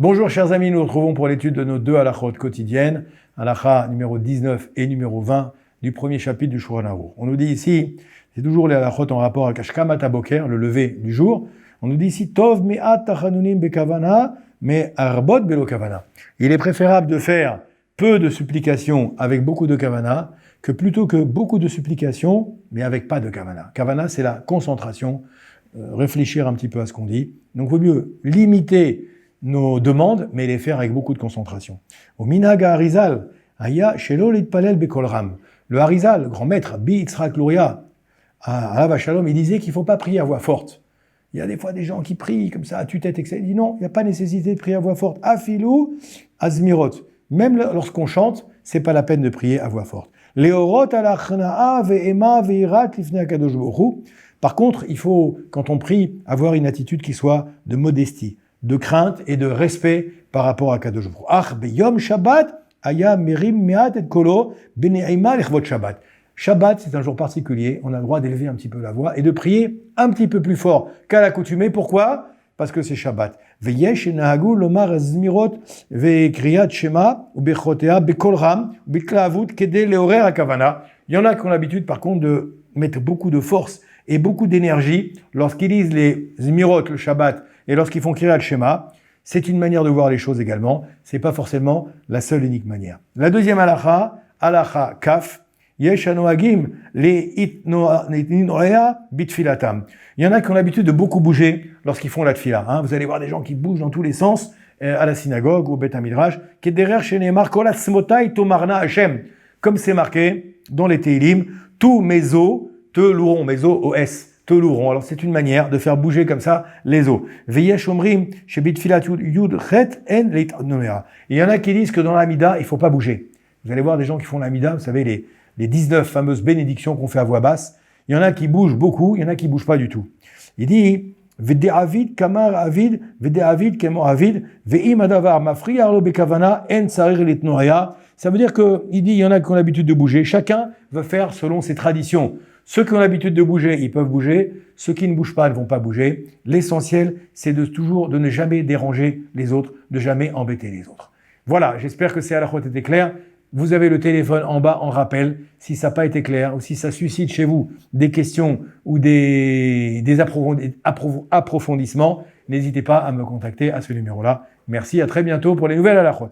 Bonjour chers amis, nous nous retrouvons pour l'étude de nos deux halachot quotidiennes, halakha numéro 19 et numéro 20 du premier chapitre du Shulchan Aruch. On nous dit ici, c'est toujours les halachot en rapport avec Ashkamat Boker, le lever du jour. On nous dit ici, Tov me'at tachanunim bekavana, mais arbot belo kavana. Il est préférable de faire peu de supplications avec beaucoup de kavana, que plutôt que beaucoup de supplications, mais avec pas de kavana. Kavana, c'est la concentration, réfléchir un petit peu à ce qu'on dit. Donc il vaut mieux limiter nos demandes, mais les faire avec beaucoup de concentration. Au Minaga Harizal, Aya Shelo Litpalel Bekolram. Le Harizal, le grand maître, Bi Yitzhak Luria, à Alav Shalom, il disait qu'il ne faut pas prier à voix forte. Il y a des fois des gens qui prient comme ça à tue-tête, etc. Il dit non, il n'y a pas nécessité de prier à voix forte. Afilou Azmirot. Même lorsqu'on chante, c'est pas la peine de prier à voix forte. Leorot alachnaa ve'ema ve'irat lifnei HaKadosh Baruch Hu. Par contre, il faut, quand on prie, avoir une attitude qui soit de modestie, de crainte et de respect par rapport à Kadosh Baruch Hu. Ach beyom Shabbat aya merim me'at et kolo bene'ima lechvot Shabbat. Shabbat, c'est un jour particulier, on a le droit d'élever un petit peu la voix et de prier un petit peu plus fort qu'à l'accoutumée. Pourquoi ? Parce que c'est Shabbat. Veyesh nahagu lomar azmirot ve'kriyat shema ubechotea bekolram ubeklavut kede leorer hakavana. Il y en a qui ont l'habitude, par contre, de mettre beaucoup de force et beaucoup d'énergie lorsqu'ils lisent les zmirot, le Shabbat, et lorsqu'ils font kriyat shema. C'est une manière de voir les choses également. C'est pas forcément la seule unique manière. La deuxième halakha, halakha kaf. Yesh anoagim les itnorea bitfilatam. Il y en a qui ont l'habitude de beaucoup bouger lorsqu'ils font la tfila. Vous allez voir des gens qui bougent dans tous les sens à la synagogue ou au Beth Hamidrash. Kederer shenemar kol atzmotai tomarna Hashem. Comme c'est marqué dans les Teilim, tous mes os te loueront, mes os te loueront. Alors c'est une manière de faire bouger comme ça les os. Veyesh omrim shebitfilat yud chet en leitnoea. Il y en a qui disent que dans l'Amida il faut pas bouger. Vous allez voir des gens qui font l'Amida, vous savez les 19 fameuses bénédictions qu'on fait à voix basse. Il y en a qui bougent beaucoup, il y en a qui bougent pas du tout. Il dit Ve'de'avid kamar avid, ve'de'avid kemo avid, ve'im adavar mafri arlo bekavana en tsarir litnoaya. Ça veut dire que, il dit, il y en a qui ont l'habitude de bouger. Chacun va faire selon ses traditions. Ceux qui ont l'habitude de bouger, ils peuvent bouger. Ceux qui ne bougent pas ne vont pas bouger. L'essentiel, c'est de ne jamais déranger les autres, de jamais embêter les autres. Voilà, j'espère que ces halachot étaient clairs. Vous avez le téléphone en bas en rappel. Si ça n'a pas été clair ou si ça suscite chez vous des questions ou des approfondissements, n'hésitez pas à me contacter à ce numéro-là. Merci, à très bientôt pour les nouvelles halachot.